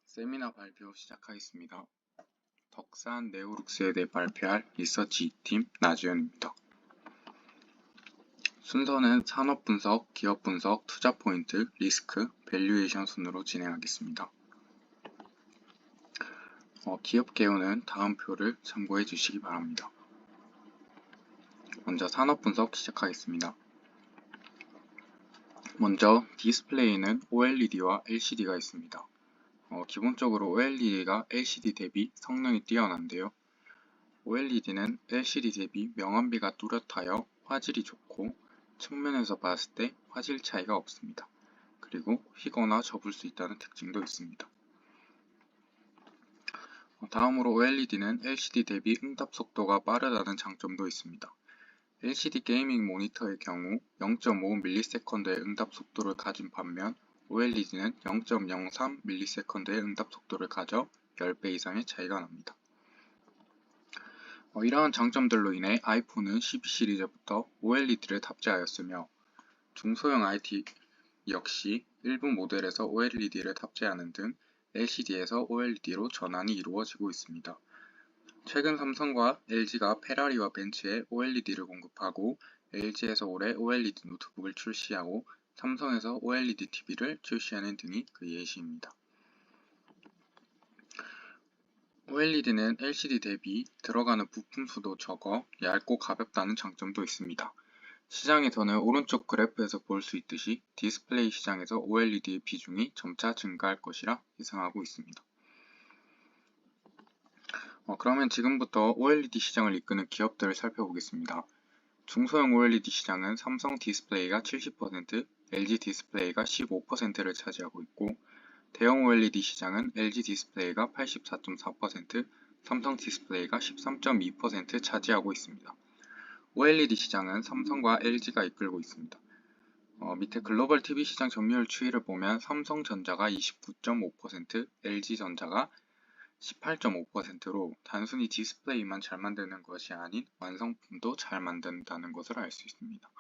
세미나 발표 시작하겠습니다. 덕산 네오룩스에 대해 발표할 리서치 2팀 나지현입니다. 순서는 산업 분석, 기업 분석, 투자 포인트, 리스크, 밸류에이션 순으로 진행하겠습니다. 기업 개요는 다음 표를 참고해 주시기 바랍니다. 먼저 산업 분석 시작하겠습니다. 먼저 디스플레이는 OLED와 LCD가 있습니다. 기본적으로 OLED가 LCD 대비 성능이 뛰어난데요. OLED는 LCD 대비 명암비가 뚜렷하여 화질이 좋고 측면에서 봤을 때 화질 차이가 없습니다. 그리고 휘거나 접을 수 있다는 특징도 있습니다. 다음으로 OLED는 LCD 대비 응답 속도가 빠르다는 장점도 있습니다. LCD 게이밍 모니터의 경우 0.5ms의 응답 속도를 가진 반면 OLED는 0.03ms의 응답 속도를 가져 10배 이상의 차이가 납니다. 이러한 장점들로 인해 아이폰은 12 시리즈부터 OLED를 탑재하였으며 중소형 IT 역시 일부 모델에서 OLED를 탑재하는 등 LCD에서 OLED로 전환이 이루어지고 있습니다. 최근 삼성과 LG가 페라리와 벤츠에 OLED를 공급하고 LG에서 올해 OLED 노트북을 출시하고 삼성에서 OLED TV를 출시하는 등이 그 예시입니다. OLED는 LCD 대비 들어가는 부품 수도 적어 얇고 가볍다는 장점도 있습니다. 시장에서는 오른쪽 그래프에서 볼 수 있듯이 디스플레이 시장에서 OLED의 비중이 점차 증가할 것이라 예상하고 있습니다. 그러면 지금부터 OLED 시장을 이끄는 기업들을 살펴보겠습니다. 중소형 OLED 시장은 삼성 디스플레이가 70%, LG 디스플레이가 15%를 차지하고 있고 대형 OLED 시장은 LG 디스플레이가 84.4%, 삼성 디스플레이가 13.2% 차지하고 있습니다. OLED 시장은 삼성과 LG가 이끌고 있습니다. 밑에 글로벌 TV 시장 점유율 추이를 보면 삼성전자가 29.5%, LG전자가 18.5%로 단순히 디스플레이만 잘 만드는 것이 아닌 완성품도 잘 만든다는 것을 알 수 있습니다.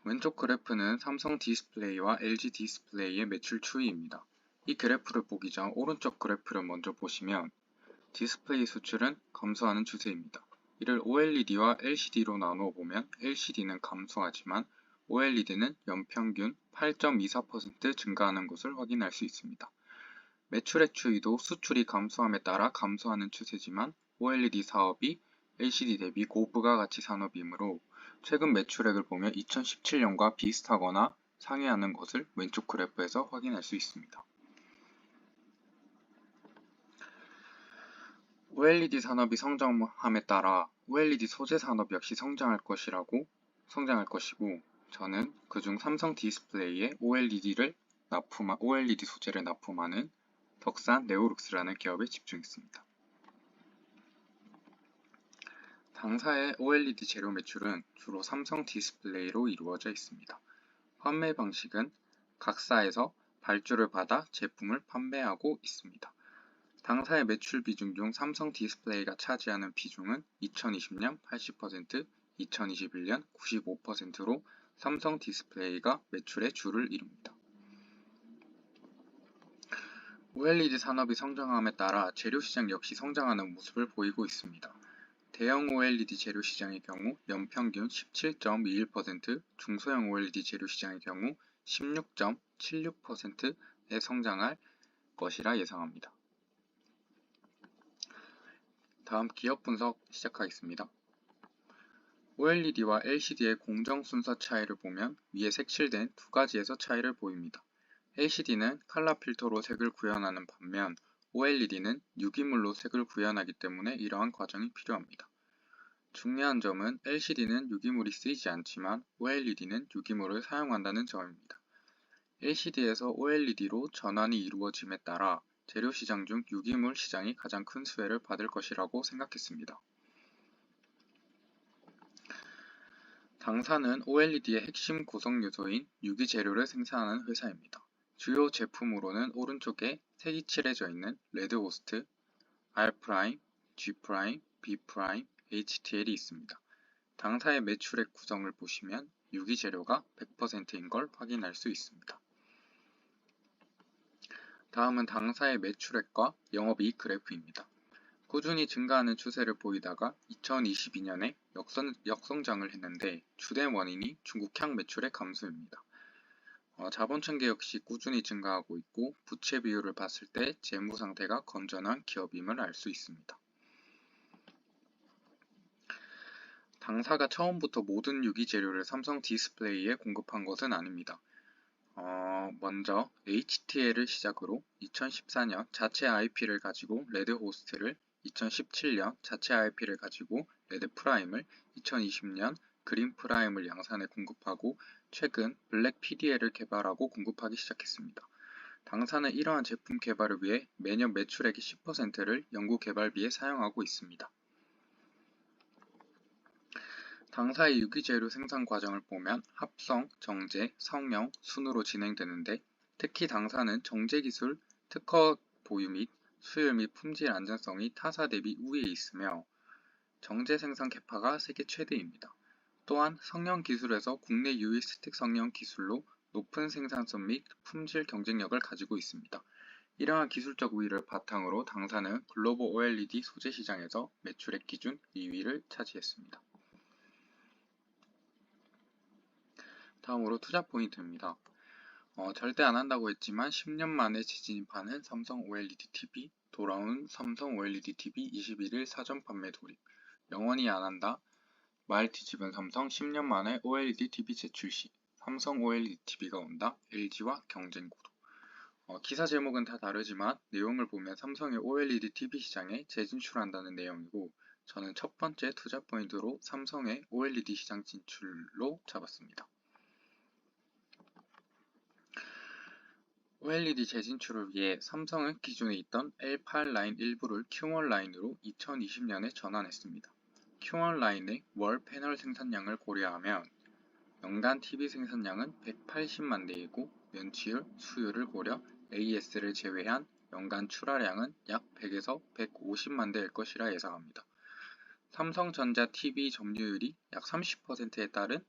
왼쪽 그래프는 삼성 디스플레이와 LG 디스플레이의 매출 추이입니다. 이 그래프를 보기 전 오른쪽 그래프를 먼저 보시면 디스플레이 수출은 감소하는 추세입니다. 이를 OLED와 LCD로 나누어 보면 LCD는 감소하지만 OLED는 연평균 8.24% 증가하는 것을 확인할 수 있습니다. 매출의 추이도 수출이 감소함에 따라 감소하는 추세지만 OLED 사업이 LCD 대비 고부가가치 산업이므로 최근 매출액을 보면 2017년과 비슷하거나 상회하는 것을 왼쪽 그래프에서 확인할 수 있습니다. OLED 산업이 성장함에 따라 OLED 소재 산업 역시 성장할 것이고 저는 그중 삼성 디스플레이에 OLED 소재를 납품하는 덕산 네오룩스라는 기업에 집중했습니다. 당사의 OLED 재료 매출은 주로 삼성 디스플레이로 이루어져 있습니다. 판매 방식은 각사에서 발주를 받아 제품을 판매하고 있습니다. 당사의 매출 비중 중 삼성 디스플레이가 차지하는 비중은 2020년 80%, 2021년 95%로 삼성 디스플레이가 매출의 주를 이룹니다. OLED 산업이 성장함에 따라 재료시장 역시 성장하는 모습을 보이고 있습니다. 대형 OLED 재료시장의 경우 연평균 17.21%, 중소형 OLED 재료시장의 경우 16.76%에 성장할 것이라 예상합니다. 다음 기업 분석 시작하겠습니다. OLED와 LCD의 공정 순서 차이를 보면 위에 색칠된 두 가지에서 차이를 보입니다. LCD는 칼라 필터로 색을 구현하는 반면 OLED는 유기물로 색을 구현하기 때문에 이러한 과정이 필요합니다. 중요한 점은 LCD는 유기물이 쓰이지 않지만 OLED는 유기물을 사용한다는 점입니다. LCD에서 OLED로 전환이 이루어짐에 따라 재료시장 중 유기물 시장이 가장 큰 수혜를 받을 것이라고 생각했습니다. 당사는 OLED의 핵심 구성 요소인 유기재료를 생산하는 회사입니다. 주요 제품으로는 오른쪽에 색이 칠해져 있는 레드호스트, R', G', B', HTL이 있습니다. 당사의 매출액 구성을 보시면 유기재료가 100%인 걸 확인할 수 있습니다. 다음은 당사의 매출액과 영업이익 그래프입니다. 꾸준히 증가하는 추세를 보이다가 2022년에 역성장을 했는데 주된 원인이 중국향 매출의 감소입니다. 자본층계 역시 꾸준히 증가하고 있고 부채 비율을 봤을 때 재무 상태가 건전한 기업임을 알 수 있습니다. 당사가 처음부터 모든 유기재료를 삼성 디스플레이에 공급한 것은 아닙니다. 먼저 HTL을 시작으로 2014년 자체 IP를 가지고 레드호스트를, 2017년 자체 IP를 가지고 레드프라임을, 2020년 그린프라임을 양산해 공급하고 최근 블랙 PDL을 개발하고 공급하기 시작했습니다. 당사는 이러한 제품 개발을 위해 매년 매출액의 10%를 연구개발비에 사용하고 있습니다. 당사의 유기재료 생산 과정을 보면 합성, 정제, 성형, 순으로 진행되는데 특히 당사는 정제 기술 특허 보유 및 수율 및 품질 안전성이 타사 대비 우위에 있으며 정제 생산 캐파가 세계 최대입니다. 또한 성형 기술에서 국내 유일 스틱 성형 기술로 높은 생산성 및 품질 경쟁력을 가지고 있습니다. 이러한 기술적 우위를 바탕으로 당사는 글로벌 OLED 소재 시장에서 매출액 기준 2위를 차지했습니다. 다음으로 투자 포인트입니다. 절대 안 한다고 했지만 10년 만에 재진입하는 삼성 OLED TV, 돌아온 삼성 OLED TV 21일 사전 판매 돌입, 영원히 안 한다, 말 뒤집은 삼성 10년 만에 OLED TV 재출시, 삼성 OLED TV가 온다, LG와 경쟁 구도. 기사 제목은 다 다르지만 내용을 보면 삼성의 OLED TV 시장에 재진출한다는 내용이고 저는 첫 번째 투자 포인트로 삼성의 OLED 시장 진출로 잡았습니다. OLED 재진출을 위해 삼성은 기존에 있던 L8 라인 일부를 Q1 라인으로 2020년에 전환했습니다. Q1 라인의 월 패널 생산량을 고려하면 연간 TV 생산량은 180만 대이고 면치율, 수율을 고려 AS를 제외한 연간 출하량은 약 100에서 150만 대일 것이라 예상합니다. 삼성전자 TV 점유율이 약 30%에 따른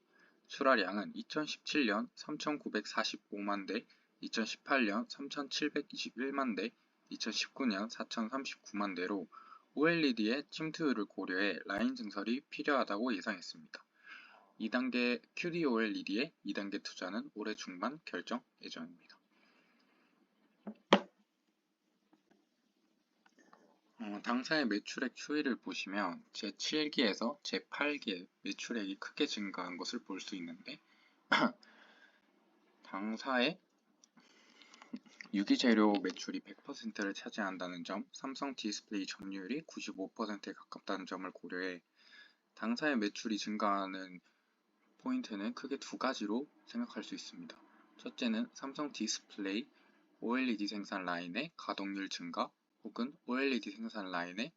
출하량은 2017년 3,945만 대, 2018년 3,721만 대, 2019년 4,039만 대로 OLED의 침투율을 고려해 라인 증설이 필요하다고 예상했습니다. 2단계 QD-OLED의 2단계 투자는 올해 중반 결정 예정입니다. 당사의 매출액 추이를 보시면 제7기에서 제8기에 매출액이 크게 증가한 것을 볼 수 있는데 당사의 유기재료 매출이 100%를 차지한다는 점, 삼성 디스플레이 점유율이 95%에 가깝다는 점을 고려해 당사의 매출이 증가하는 포인트는 크게 두 가지로 생각할 수 있습니다. 첫째는 삼성 디스플레이 OLED 생산 라인의 가동률 증가 혹은 OLED 생산 라인의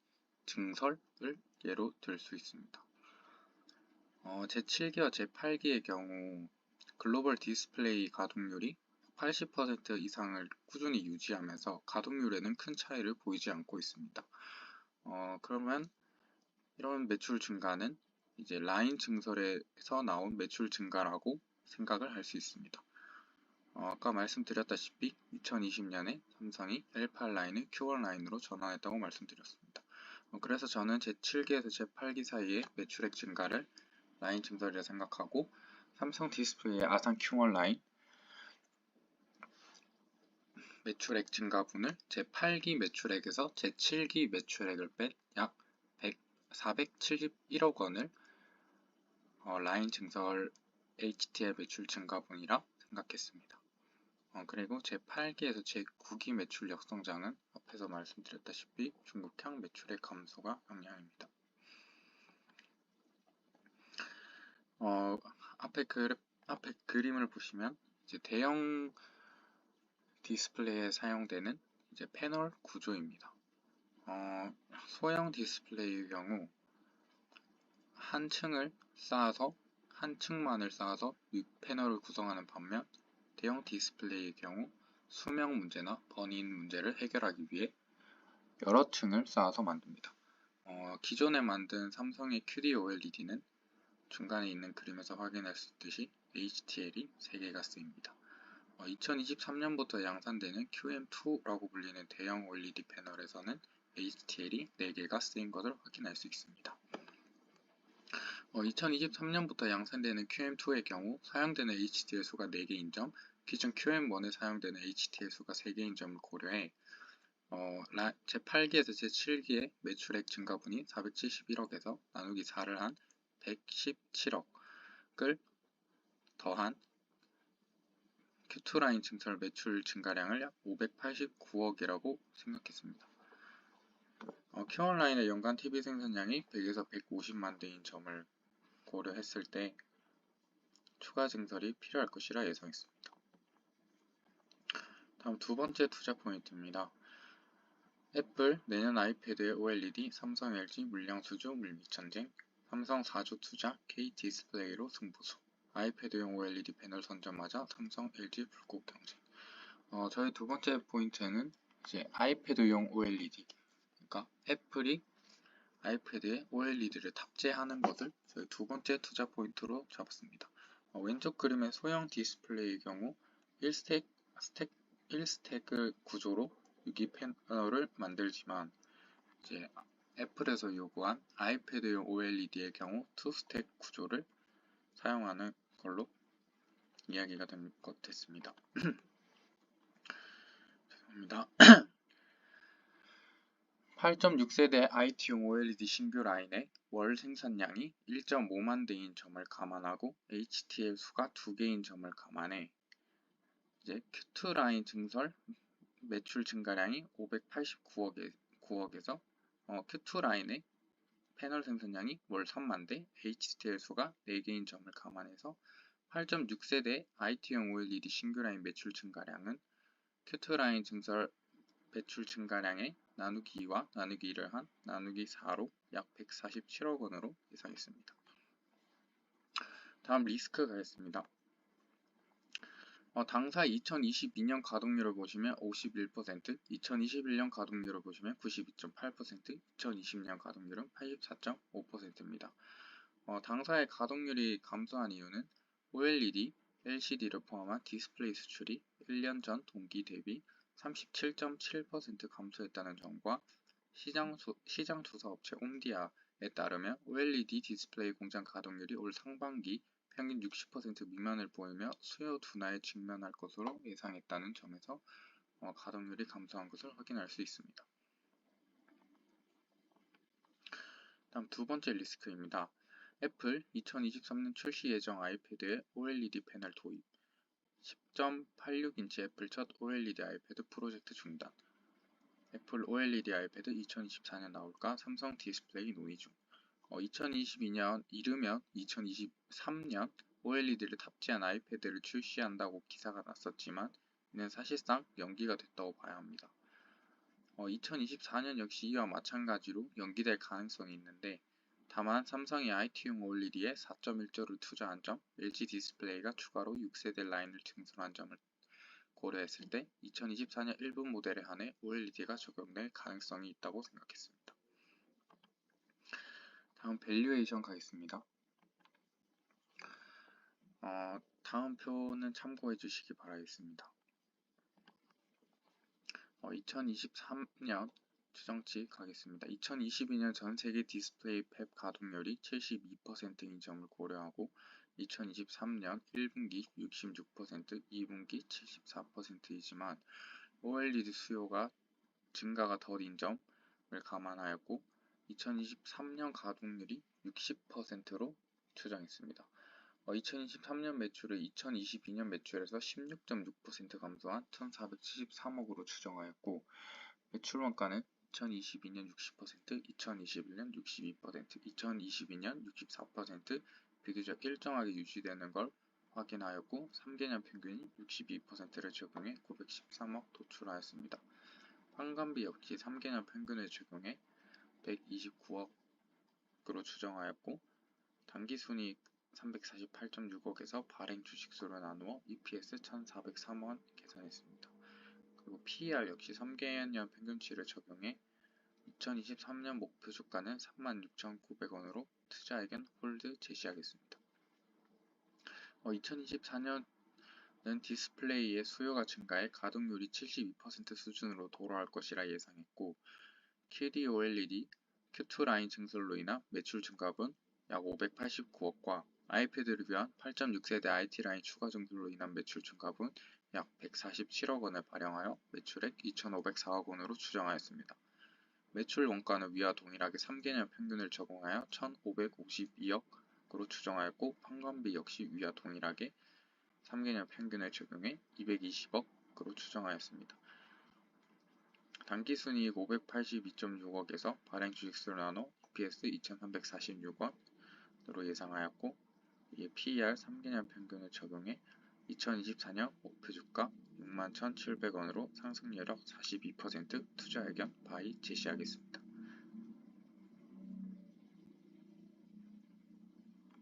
증설을 예로 들 수 있습니다. 제7기와 제8기의 경우 글로벌 디스플레이 가동률이 80% 이상을 꾸준히 유지하면서 가동률에는 큰 차이를 보이지 않고 있습니다. 그러면 이런 매출 증가는 이제 라인 증설에서 나온 매출 증가라고 생각을 할 수 있습니다. 아까 말씀드렸다시피 2020년에 삼성이 L8 라인을 Q1 라인으로 전환했다고 말씀드렸습니다. 그래서 저는 제7기에서 제8기 사이의 매출액 증가를 라인 증설이라 생각하고 삼성 디스플레이의 아산 Q1 라인 매출액 증가분을 제8기 매출액에서 제7기 매출액을 뺀 약 471억 원을 라인 증설 HTL 매출 증가분이라 생각했습니다. 그리고 제8기에서 제9기 매출 역성장은 앞에서 말씀드렸다시피 중국향 매출액 감소가 영향입니다. 앞에 그림을 보시면 이제 대형 디스플레이에 사용되는 이제 패널 구조입니다. 소형 디스플레이의 경우 한 층을 쌓아서 한 층만을 쌓아서 패널을 구성하는 반면 대형 디스플레이의 경우 수명 문제나 버닝 문제를 해결하기 위해 여러 층을 쌓아서 만듭니다. 기존에 만든 삼성의 QD-OLED는 중간에 있는 그림에서 확인할 수 있듯이 HTL이 3개가 쓰입니다. 2023년부터 양산되는 QM2라고 불리는 대형 OLED 패널에서는 HTL이 4개가 쓰인 것을 확인할 수 있습니다. 2023년부터 양산되는 QM2의 경우 사용되는 HTL 수가 4개인 점, 기존 QM1에 사용되는 HTL 수가 3개인 점을 고려해 제8기에서 제7기의 매출액 증가분이 471억에서 나누기 4를 한 117억을 더한 Q2라인 증설 매출 증가량을 약 589억이라고 생각했습니다. Q1라인의 연간 TV 생산량이 100에서 150만 대인 점을 고려했을 때 추가 증설이 필요할 것이라 예상했습니다. 다음 두 번째 투자 포인트입니다. 애플 내년 아이패드의 OLED, 삼성 LG 물량 수주 물밑전쟁, 삼성 4조 투자 K디스플레이로 승부수, 아이패드용 OLED 패널 선점하자 삼성 LG 불꽃 경쟁. 저희 두 번째 포인트는 이제 아이패드용 OLED, 그러니까 애플이 아이패드에 OLED를 탑재하는 것을 저희 두 번째 투자 포인트로 잡았습니다. 왼쪽 그림의 소형 디스플레이의 경우 1스택 구조로 유기 패널을 만들지만 이제 애플에서 요구한 아이패드용 OLED의 경우 2스택 구조를 사용하는 걸로 이야기가 된 것 됐습니다. 죄송합니다. 8.6세대 IT용 OLED 신규 라인의 월 생산량이 1.5만 대인 점을 감안하고 HTL 수가 2개인 점을 감안해 이제 Q2 라인 증설 매출 증가량이 589억에서 Q2 라인의 패널 생산량이 월 3만 대, HTL 수가 4개인 점을 감안해서 8.6세대 IT용 OLED 신규 라인 매출 증가량은 Q2 라인 증설 매출 증가량의 나누기 2와 나누기 1을 한 나누기 4로 약 147억 원으로 예상했습니다. 다음 리스크 가겠습니다. 당사 2022년 가동률을 보시면 51%, 2021년 가동률을 보시면 92.8%, 2020년 가동률은 84.5%입니다. 당사의 가동률이 감소한 이유는 OLED, LCD를 포함한 디스플레이 수출이 1년 전 동기 대비 37.7% 감소했다는 점과 시장 조사 업체 옴디아에 따르면 OLED 디스플레이 공장 가동률이 올 상반기 평균 60% 미만을 보이며 수요 둔화에 직면할 것으로 예상했다는 점에서 가동률이 감소한 것을 확인할 수 있습니다. 다음 두 번째 리스크입니다. 애플 2023년 출시 예정 아이패드에 OLED 패널 도입, 10.86인치 애플 첫 OLED 아이패드 프로젝트 중단, 애플 OLED 아이패드 2024년 나올까 삼성 디스플레이 논의 중. 2022년 이르면 2023년 OLED를 탑재한 아이패드를 출시한다고 기사가 났었지만 이는 사실상 연기가 됐다고 봐야 합니다. 2024년 역시 이와 마찬가지로 연기될 가능성이 있는데 다만 삼성이 IT용 OLED에 4.1조를 투자한 점, LG 디스플레이가 추가로 6세대 라인을 증설한 점을 고려했을 때 2024년 일부 모델에 한해 OLED가 적용될 가능성이 있다고 생각했습니다. 다음 밸류에이션 가겠습니다. 다음 표는 참고해 주시기 바라겠습니다. 2023년 추정치 가겠습니다. 2022년 전세계 디스플레이 팹 가동률이 72%인 점을 고려하고 2023년 1분기 66%, 2분기 74%이지만 OLED 수요가 증가가 더딘 점을 감안하였고 2023년 가동률이 60%로 추정했습니다. 2023년 매출을 2022년 매출에서 16.6% 감소한 1,473억으로 추정하였고 매출 원가는 2022년 60%, 2021년 62%, 2022년 64% 비교적 일정하게 유지되는 걸 확인하였고 3개년 평균이 62%를 적용해 913억 도출하였습니다. 환관비 역시 3개년 평균을 적용해 129억으로 추정하였고 당기순이익 348.6억에서 발행 주식수로 나누어 EPS 1,403원 계산했습니다. 그리고 PER 역시 3개년 평균치를 적용해 2023년 목표 주가는 36,900원으로 투자 의견 홀드 제시하겠습니다. 2024년은 디스플레이의 수요가 증가해 가동률이 72% 수준으로 돌아올 것이라 예상했고, QD-OLED, Q2 라인 증설로 인한 매출 증가분 약 589억과 아이패드를 위한 8.6세대 IT 라인 추가 증설로 인한 매출 증가분 약 147억 원을 발행하여 매출액 2,504억 원으로 추정하였습니다. 매출 원가는 위와 동일하게 3개년 평균을 적용하여 1,552억으로 추정하였고, 판관비 역시 위와 동일하게 3개년 평균을 적용해 220억으로 추정하였습니다. 단기순이익 582.6억에서 발행 주식수를 나눠 EPS 2,346원으로 예상하였고, 이에 PER 3개년 평균을 적용해 2024년 목표주가 61,700원으로 상승 여력 42% 투자 의견 바이 제시하겠습니다.